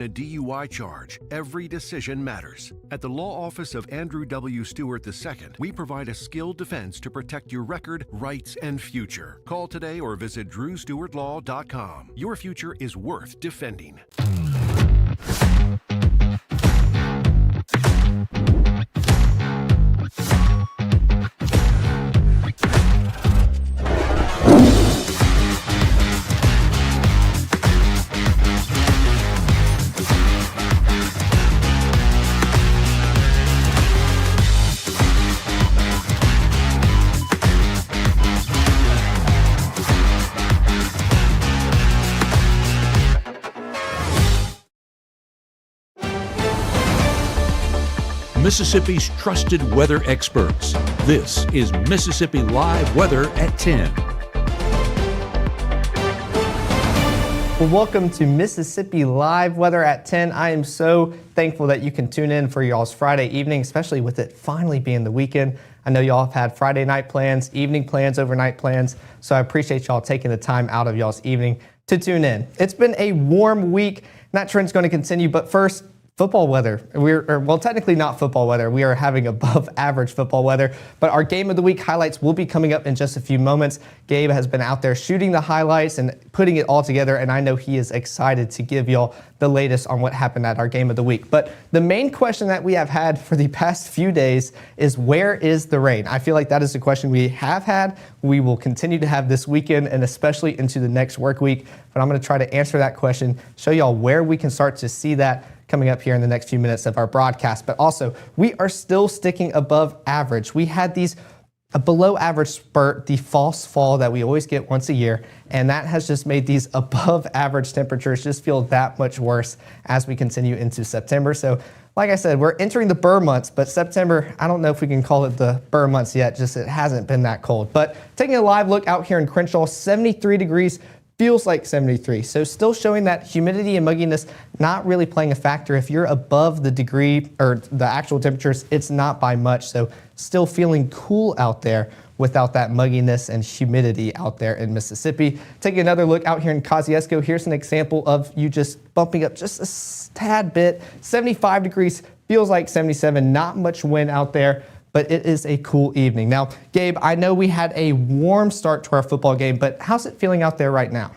A DUI charge, every decision matters. At the law office of Andrew W. Stewart II, we provide a skilled defense to protect your record, rights, and future. Call today or visit drewstewartlaw.com. Your future is worth defending. Mississippi's trusted weather experts. This is Mississippi Live Weather at 10. Well, welcome to Mississippi Live Weather at 10. I am so thankful that you can tune in for y'all's Friday evening, especially with it finally being the weekend. I know y'all have had Friday night plans, evening plans, overnight plans, so I appreciate y'all taking the time out of y'all's evening to tune in. It's been a warm week, and that trend's going to continue, but first, football weather. Well, technically not football weather. We are having above average football weather, but our game of the week highlights will be coming up in just a few moments. Gabe has been out there shooting the highlights and putting it all together, and I know he is excited to give y'all the latest on what happened at our game of the week. But the main question that we have had for the past few days is, where is the rain? I feel like that is the question we have had, we will continue to have this weekend, and especially into the next work week. But I'm going to try to answer that question, show y'all where we can start to see that coming up here in the next few minutes of our broadcast. But also, we are still sticking above average. We had a below average spurt, the false fall that we always get once a year, and that has just made these above average temperatures just feel that much worse as we continue into September. So like I said, we're entering the Burr months, but September, I don't know if we can call it the Burr months yet, just it hasn't been that cold. But taking a live look out here in Crenshaw, 73 degrees, feels like 73. So still showing that humidity and mugginess not really playing a factor. If you're above the degree or the actual temperatures, it's not by much. So still feeling cool out there without that mugginess and humidity out there in Mississippi. Taking another look out here in Kosciuszko, here's an example of you just bumping up just a tad bit. 75 degrees, feels like 77, not much wind out there, but it is a cool evening. Now, Gabe, I know we had a warm start to our football game, but how's it feeling out there right now?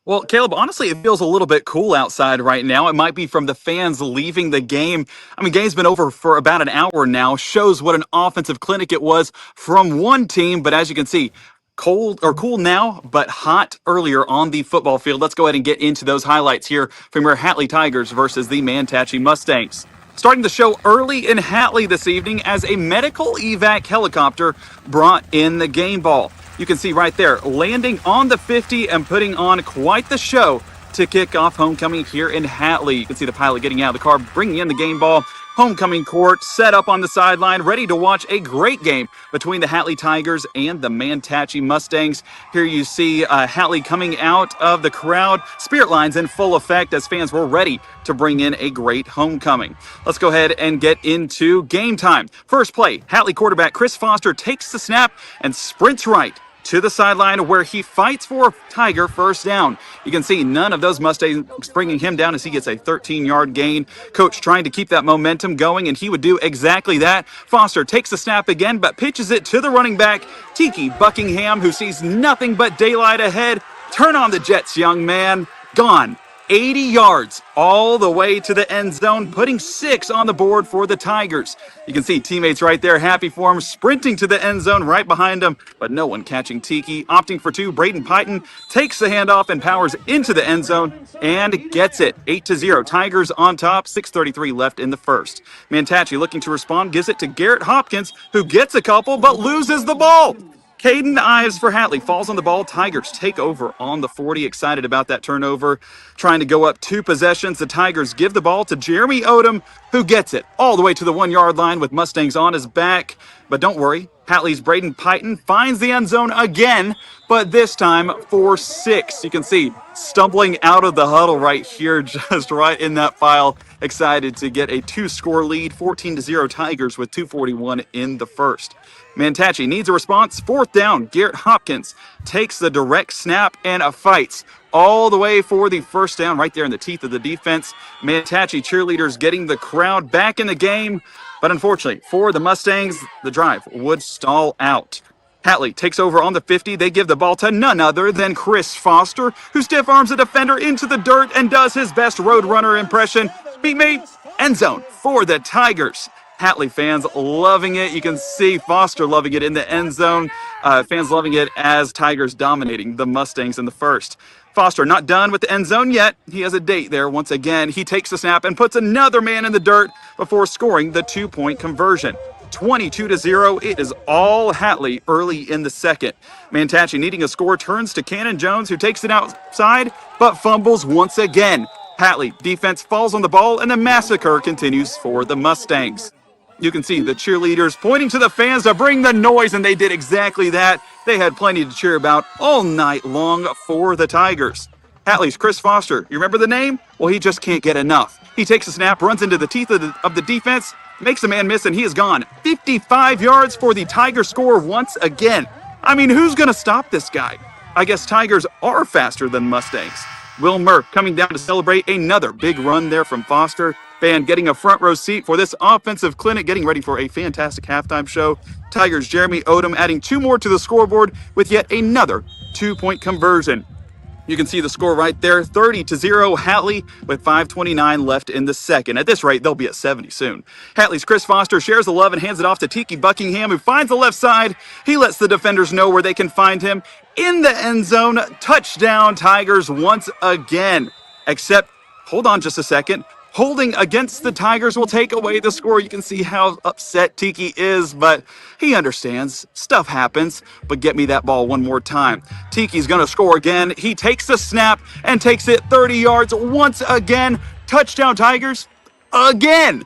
Well, Caleb, honestly, it feels a little bit cool outside right now. It might be from the fans leaving the game. I mean, game's been over for about an hour now. Shows what an offensive clinic it was from one team, but as you can see, cool now, but hot earlier on the football field. Let's go ahead and get into those highlights here from your Hatley Tigers versus the Manatee Mustangs. Starting the show early in Hatley this evening as a medical evac helicopter brought in the game ball. You can see right there, landing on the 50 and putting on quite the show to kick off homecoming here in Hatley. You can see the pilot getting out of the car, bringing in the game ball. Homecoming court set up on the sideline, ready to watch a great game between the Hatley Tigers and the Manatee Mustangs. Here you see Hatley coming out of the crowd, spirit lines in full effect as fans were ready to bring in a great homecoming. Let's go ahead and get into game time. First play, Hatley quarterback Chris Foster takes the snap and sprints right to the sideline where he fights for Tiger first down. You can see none of those Mustangs bringing him down as he gets a 13-yard gain. Coach trying to keep that momentum going, and he would do exactly that. Foster takes the snap again, but pitches it to the running back, Tiki Buckingham, who sees nothing but daylight ahead. Turn on the jets, young man. Gone. 80 yards all the way to the end zone, putting 6 on the board for the Tigers. You can see teammates right there happy for him, sprinting to the end zone right behind him, but no one catching Tiki. Opting for 2, Braden Peyton takes the handoff and powers into the end zone and gets it. 8-0, Tigers on top, 6:33 left in the first. Manatee looking to respond, gives it to Garrett Hopkins, who gets a couple but loses the ball. Caden Ives for Hatley falls on the ball. Tigers take over on the 40. Excited about that turnover. Trying to go up 2 possessions. The Tigers give the ball to Jeremy Odom, who gets it all the way to the 1-yard line with Mustangs on his back. But don't worry, Hatley's Braden Peyton finds the end zone again, but this time for 6. You can see stumbling out of the huddle right here, just right in that file. Excited to get a 2-score lead, 14-0 Tigers with 2:41 in the first. Mantachi needs a response. 4th down. Garrett Hopkins takes the direct snap and fights all the way for the 1st down right there in the teeth of the defense. Mantachi cheerleaders getting the crowd back in the game. But unfortunately for the Mustangs, the drive would stall out. Hatley takes over on the 50. They give the ball to none other than Chris Foster, who stiff arms a defender into the dirt and does his best Roadrunner impression. Beat me. End zone for the Tigers. Hatley fans loving it. You can see Foster loving it in the end zone. Fans loving it as Tigers dominating the Mustangs in the first. Foster not done with the end zone yet. He has a date there once again. He takes the snap and puts another man in the dirt before scoring the 2-point conversion. 22-0. It is all Hatley early in the second. Mantachi needing a score turns to Cannon Jones, who takes it outside but fumbles once again. Hatley defense falls on the ball and the massacre continues for the Mustangs. You can see the cheerleaders pointing to the fans to bring the noise, and they did exactly that. They had plenty to cheer about all night long for the Tigers. Hatley's Chris Foster. You remember the name? Well, he just can't get enough. He takes a snap, runs into the teeth of the defense, makes a man miss, and he is gone. 55 yards for the Tiger score once again. I mean, who's going to stop this guy? I guess Tigers are faster than Mustangs. Will Murph coming down to celebrate another big run there from Foster. Fan getting a front row seat for this offensive clinic, getting ready for a fantastic halftime show. Tigers' Jeremy Odom adding 2 more to the scoreboard with yet another 2-point conversion. You can see the score right there, 30-0 Hatley with 5:29 left in the second. At this rate, they'll be at 70 soon. Hatley's Chris Foster shares the love and hands it off to Tiki Buckingham, who finds the left side. He lets the defenders know where they can find him. In the end zone, touchdown Tigers once again. Except, hold on just a second. Holding against the Tigers will take away the score. You can see how upset Tiki is, but he understands. Stuff happens, but get me that ball one more time. Tiki's going to score again. He takes the snap and takes it 30 yards once again. Touchdown Tigers again.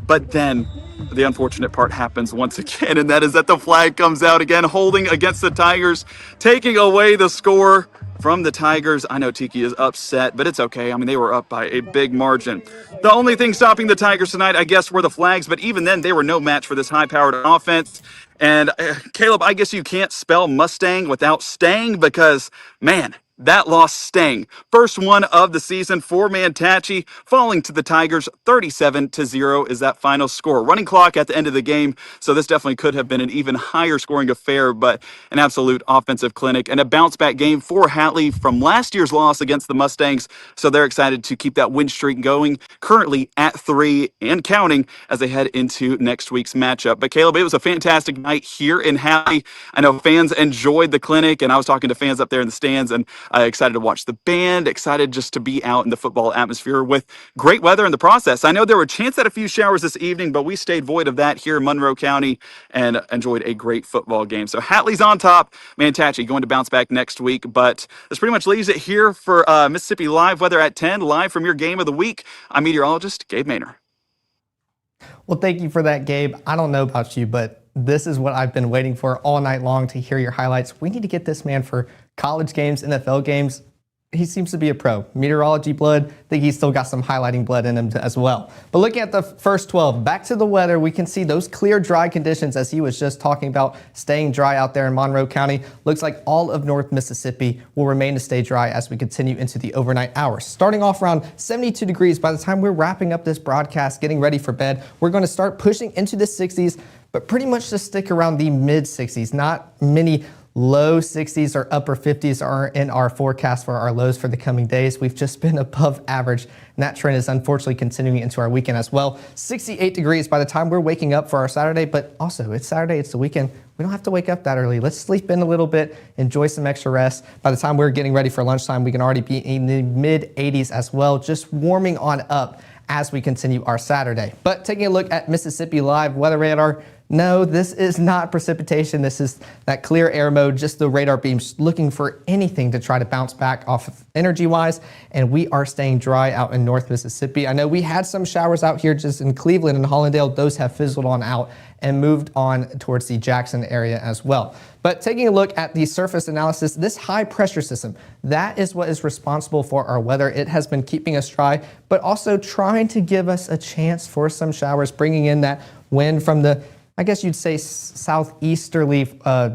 But then the unfortunate part happens once again, and that is that the flag comes out again, holding against the Tigers, taking away the score from the Tigers. I know Tiki is upset, but it's okay. I mean, they were up by a big margin. The only thing stopping the Tigers tonight, I guess, were the flags, but even then, they were no match for this high-powered offense. And Caleb, I guess you can't spell Mustang without staying, because, man, that loss sting. First one of the season for Mantachi, falling to the Tigers. 37-0 is that final score. Running clock at the end of the game, so this definitely could have been an even higher scoring affair, but an absolute offensive clinic and a bounce-back game for Hatley from last year's loss against the Mustangs, so they're excited to keep that win streak going, currently at 3 and counting as they head into next week's matchup. But Caleb, it was a fantastic night here in Hatley. I know fans enjoyed the clinic, and I was talking to fans up there in the stands, and excited to watch the band, excited just to be out in the football atmosphere with great weather in the process. I know there were a chance at a few showers this evening, but we stayed void of that here in Monroe County and enjoyed a great football game. So Hatley's on top. Mantachi going to bounce back next week, but this pretty much leaves it here for Mississippi Live Weather at 10, live from your game of the week. I'm meteorologist Gabe Maynor. Well, thank you for that, Gabe. I don't know about you, but this is what I've been waiting for all night long, to hear your highlights. We need to get this man for college games, NFL games. He seems to be a pro. Meteorology blood, I think he's still got some highlighting blood in him as well. But looking at the first 12, back to the weather, we can see those clear, dry conditions as he was just talking about, staying dry out there in Monroe County. Looks like all of North Mississippi will remain to stay dry as we continue into the overnight hours. Starting off around 72 degrees by the time we're wrapping up this broadcast, getting ready for bed. We're going to start pushing into the 60s, but pretty much just stick around the mid 60s. Not many low 60s or upper 50s are in our forecast for our lows for the coming days. We've just been above average, and that trend is unfortunately continuing into our weekend as well. 68 degrees by the time we're waking up for our Saturday, but also it's Saturday, it's the weekend. We don't have to wake up that early. Let's sleep in a little bit, enjoy some extra rest. By the time we're getting ready for lunchtime, we can already be in the mid 80s as well, just warming on up as we continue our Saturday. But taking a look at Mississippi Live Weather Radar, no, this is not precipitation. This is that clear air mode, just the radar beams looking for anything to try to bounce back off of energy-wise, and we are staying dry out in North Mississippi. I know we had some showers out here just in Cleveland and Hollandale. Those have fizzled on out and moved on towards the Jackson area as well. But taking a look at the surface analysis, this high pressure system, that is what is responsible for our weather. It has been keeping us dry, but also trying to give us a chance for some showers, bringing in that wind from the I guess you'd say southeasterly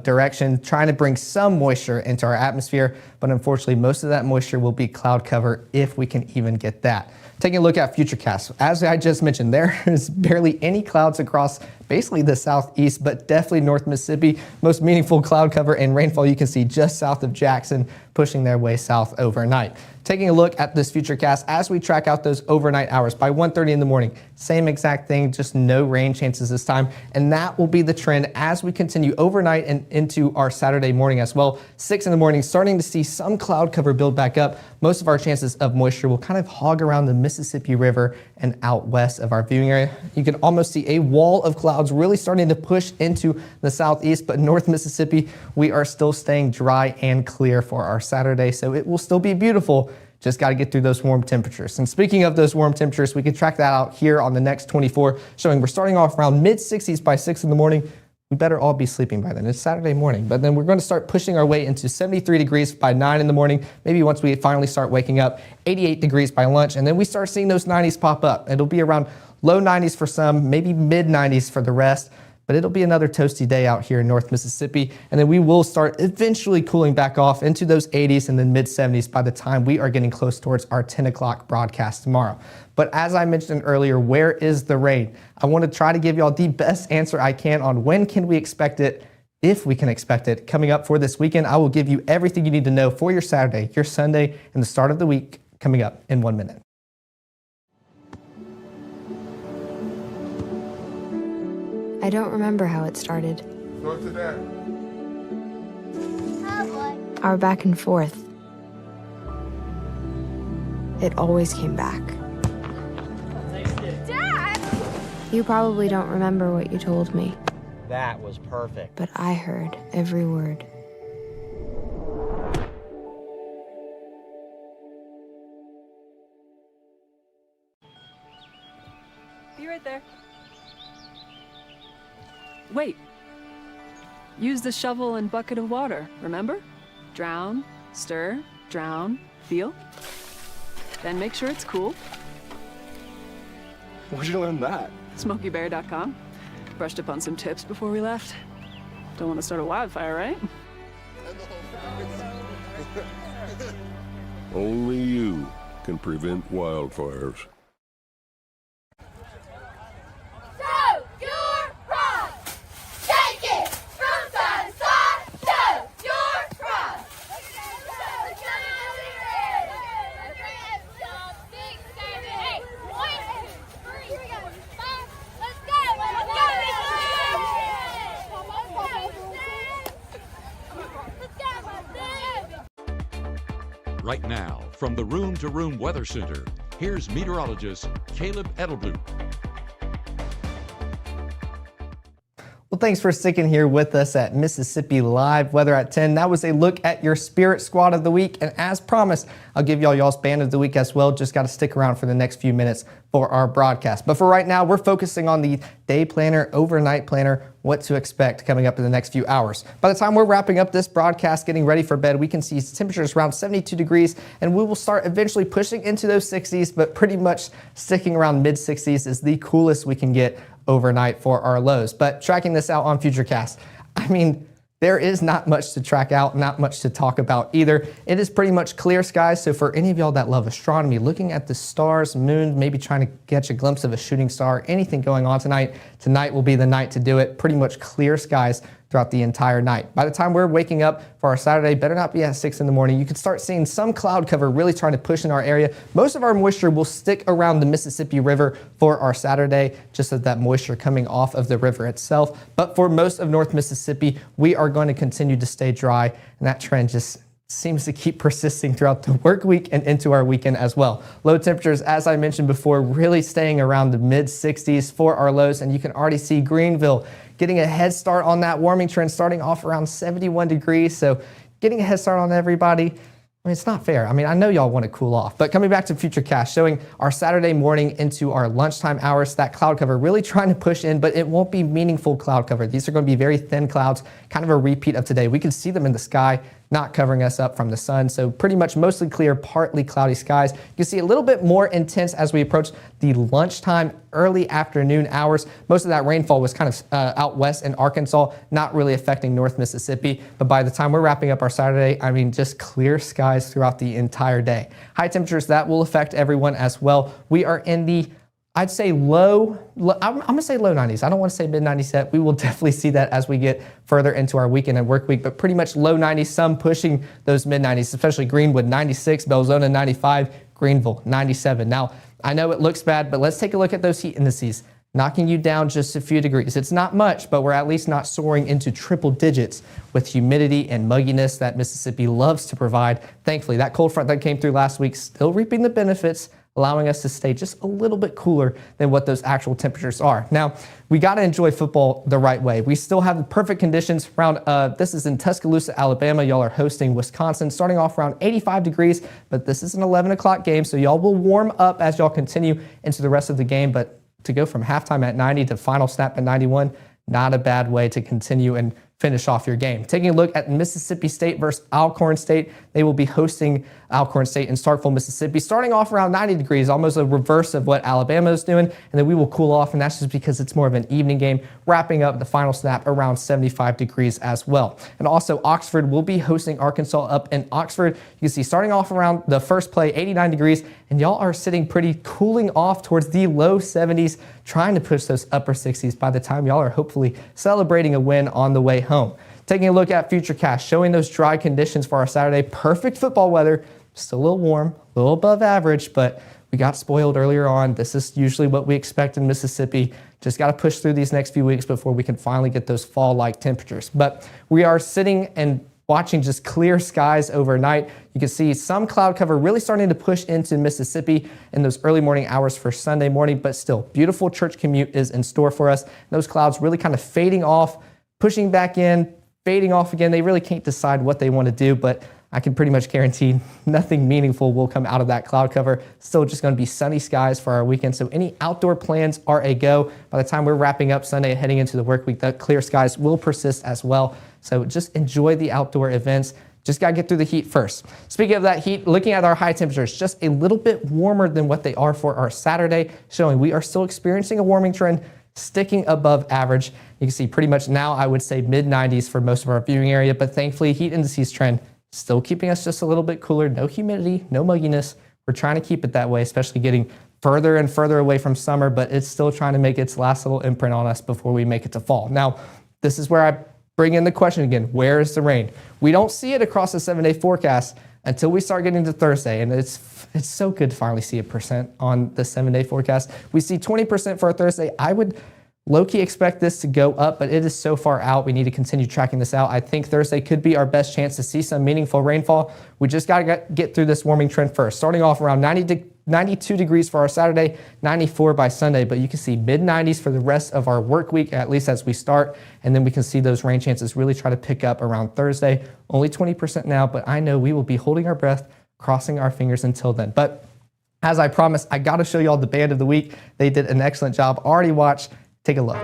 direction, trying to bring some moisture into our atmosphere, but unfortunately most of that moisture will be cloud cover if we can even get that. Taking a look at Futurecast, as I just mentioned, there is barely any clouds across basically the southeast, but definitely North Mississippi. Most meaningful cloud cover and rainfall you can see just south of Jackson, pushing their way south overnight. Taking a look at this Futurecast as we track out those overnight hours by 1:30 in the morning. Same exact thing, just no rain chances this time. And that will be the trend as we continue overnight and into our Saturday morning as well. 6 in the morning, starting to see some cloud cover build back up. Most of our chances of moisture will kind of hog around the Mississippi River and out west of our viewing area. You can almost see a wall of clouds really starting to push into the southeast, but North Mississippi, we are still staying dry and clear for our Saturday, so it will still be beautiful. Just got to get through those warm temperatures. And speaking of those warm temperatures, we can track that out here on the next 24, showing we're starting off around mid-60s by 6 in the morning. We better all be sleeping by then. It's Saturday morning, but then we're going to start pushing our way into 73 degrees by 9 in the morning. Maybe once we finally start waking up, 88 degrees by lunch, and then we start seeing those 90s pop up. It'll be around low 90s for some, maybe mid 90s for the rest. But it'll be another toasty day out here in North Mississippi. And then we will start eventually cooling back off into those 80s and then mid 70s by the time we are getting close towards our 10 o'clock broadcast tomorrow. But as I mentioned earlier, where is the rain? I want to try to give y'all the best answer I can on when can we expect it, if we can expect it. Coming up for this weekend, I will give you everything you need to know for your Saturday, your Sunday, and the start of the week coming up in 1 minute. I don't remember how it started. Go to that. Our back and forth. It always came back. Dad! You probably don't remember what you told me, That was perfect. but I heard every word. Be right there. Wait. Use the shovel and bucket of water, remember? Drown, stir, drown, feel. Then make sure it's cool. Where'd you learn that? SmokeyBear.com. Brushed up on some tips before we left. Don't want to start a wildfire, right? Only you can prevent wildfires. Show your pride! Take it from side to side! Show your pride! Right now, from the Room to Room Weather Center, here's meteorologist Caleb Edelblut. Well, thanks for sticking here with us at Mississippi Live Weather at 10. That was a look at your Spirit Squad of the week. And as promised, I'll give y'all's Band of the Week as well. Just got to stick around for the next few minutes for our broadcast. But for right now, we're focusing on the day planner, overnight planner, what to expect coming up in the next few hours. By the time we're wrapping up this broadcast, getting ready for bed, we can see temperatures around 72 degrees, and we will start eventually pushing into those 60s, but pretty much sticking around mid 60s is the coolest we can get overnight for our lows. But tracking this out on Futurecast, I mean, there is not much to track out, not much to talk about either. It is pretty much clear skies, so for any of y'all that love astronomy, looking at the stars, moon, maybe trying to catch a glimpse of a shooting star, anything going on tonight, tonight will be the night to do it. Pretty much clear skies throughout the entire night. By the time we're waking up for our Saturday, better not be at 6 in the morning, you can start seeing some cloud cover really trying to push in our area. Most of our moisture will stick around the Mississippi River for our Saturday, just as that moisture coming off of the river itself. But for most of North Mississippi, we are going to continue to stay dry, and that trend just seems to keep persisting throughout the work week and into our weekend as well. Low temperatures, as I mentioned before, really staying around the mid 60s for our lows, and you can already see Greenville getting a head start on that warming trend, starting off around 71 degrees. So getting a head start on everybody, I mean, it's not fair. I mean, I know y'all want to cool off, but coming back to Futurecast, showing our Saturday morning into our lunchtime hours, that cloud cover really trying to push in, but it won't be meaningful cloud cover. These are going to be very thin clouds, kind of a repeat of today. We can see them in the sky, not covering us up from the sun. So pretty much mostly clear, partly cloudy skies. You can see a little bit more intense as we approach the lunchtime, early afternoon hours. Most of that rainfall was kind of out west in Arkansas, not really affecting North Mississippi. But by the time we're wrapping up our Saturday, I mean, just clear skies throughout the entire day. High temperatures, that will affect everyone as well. We are in the I'd say I'm going to say low 90s. I don't want to say mid 90s yet. We will definitely see that as we get further into our weekend and work week, but pretty much low 90s, some pushing those mid 90s, especially Greenwood 96, Belzona 95, Greenville 97. Now, I know it looks bad, but let's take a look at those heat indices, knocking you down just a few degrees. It's not much, but we're at least not soaring into triple digits with humidity and mugginess that Mississippi loves to provide. Thankfully, that cold front that came through last week still reaping the benefits, allowing us to stay just a little bit cooler than what those actual temperatures are. Now, we got to enjoy football the right way. We still have the perfect conditions around, this is in Tuscaloosa, Alabama. Y'all are hosting Wisconsin, starting off around 85 degrees, but this is an 11 o'clock game, so y'all will warm up as y'all continue into the rest of the game, but to go from halftime at 90 to final snap at 91, not a bad way to continue and finish off your game. Taking a look at Mississippi State versus Alcorn State, they will be hosting Alcorn State in Starkville, Mississippi, starting off around 90 degrees, almost a reverse of what Alabama is doing, and then we will cool off, and that's just because it's more of an evening game, wrapping up the final snap around 75 degrees as well. And also, Oxford will be hosting Arkansas up in Oxford. You can see starting off around the first play, 89 degrees, and y'all are sitting pretty cooling off towards the low 70s, trying to push those upper 60s by the time y'all are hopefully celebrating a win on the way home. Taking a look at Futurecast, showing those dry conditions for our Saturday. Perfect football weather, just a little warm, a little above average, but we got spoiled earlier on. This is usually what we expect in Mississippi. Just got to push through these next few weeks before we can finally get those fall-like temperatures. But we are sitting and watching just clear skies overnight. You can see some cloud cover really starting to push into Mississippi in those early morning hours for Sunday morning, but still, beautiful church commute is in store for us. Those clouds really kind of fading off, pushing back in, fading off again. They really can't decide what they want to do, but I can pretty much guarantee nothing meaningful will come out of that cloud cover. Still just going to be sunny skies for our weekend, so any outdoor plans are a go. By the time we're wrapping up Sunday and heading into the work week, the clear skies will persist as well. So just enjoy the outdoor events. Just got to get through the heat first. Speaking of that heat, looking at our high temperatures, just a little bit warmer than what they are for our Saturday, showing we are still experiencing a warming trend, sticking above average. You can see pretty much now, I would say mid 90s for most of our viewing area, but thankfully heat indices trend still keeping us just a little bit cooler. No humidity, no mugginess. We're trying to keep it that way, especially getting further and further away from summer, but it's still trying to make its last little imprint on us before we make it to fall. Now, this is where I bring in the question again, where is the rain? We don't see it across the 7-day forecast until we start getting to Thursday, and it's so good to finally see a percent on the 7-day forecast. We see 20% for our Thursday. I would low-key expect this to go up, but it is so far out. We need to continue tracking this out. I think Thursday could be our best chance to see some meaningful rainfall. We just got to get through this warming trend first. Starting off around 92 degrees for our Saturday, 94 by Sunday, but you can see mid-90s for the rest of our work week, at least as we start, and then we can see those rain chances really try to pick up around Thursday. Only 20% now, but I know we will be holding our breath, crossing our fingers until then. But as I promised, I got to show y'all the band of the week. They did an excellent job. Already watched. Take a look.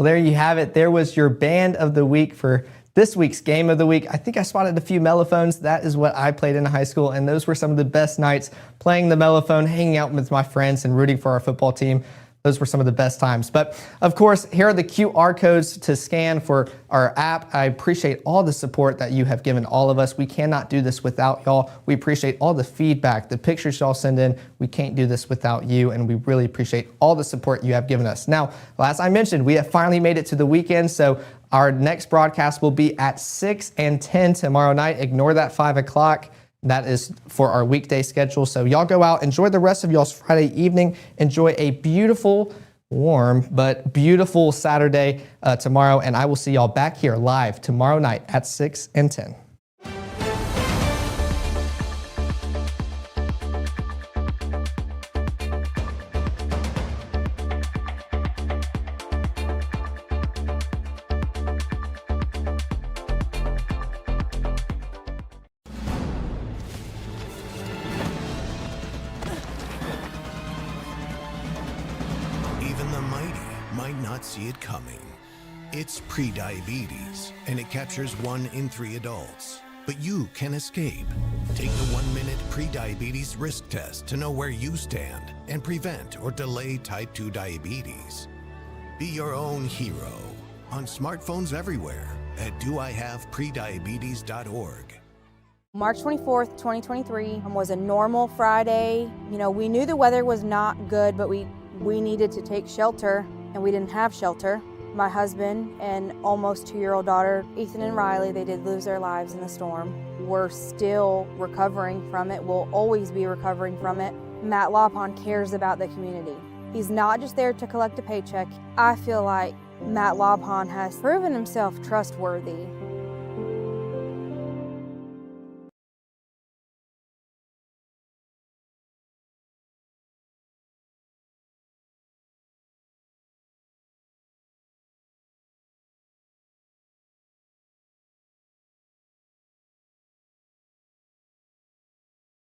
Well, there you have it. There was your band of the week for this week's game of the week. I think I spotted a few mellophones. That is what I played in high school, and those were some of the best nights playing the mellophone, hanging out with my friends, and rooting for our football team. Those were some of the best times. But of course, here are the QR codes to scan for our app. I appreciate all the support that you have given all of us. We cannot do this without y'all. We appreciate all the feedback, the pictures y'all send in. We can't do this without you, and we really appreciate all the support you have given us. Now, as I mentioned, we have finally made it to the weekend, so our next broadcast will be at 6 and 10 tomorrow night. Ignore that 5 o'clock. That is for our weekday schedule. So y'all go out, enjoy the rest of y'all's Friday evening. Enjoy a beautiful, warm, but beautiful Saturday tomorrow. And I will see y'all back here live tomorrow night at 6 and 10. Even the mighty might not see it coming. It's prediabetes, and it captures 1 in 3 adults. But you can escape. Take the 1-minute prediabetes risk test to know where you stand and prevent or delay type 2 diabetes. Be your own hero on smartphones everywhere at doihaveprediabetes.org. March 24th, 2023 was a normal Friday. You know, we knew the weather was not good, but we needed to take shelter, and we didn't have shelter. My husband and almost 2-year-old daughter, Ethan and Riley, they did lose their lives in the storm. We're still recovering from it. We'll always be recovering from it. Matt Lawpon cares about the community. He's not just there to collect a paycheck. I feel like Matt Lawpon has proven himself trustworthy.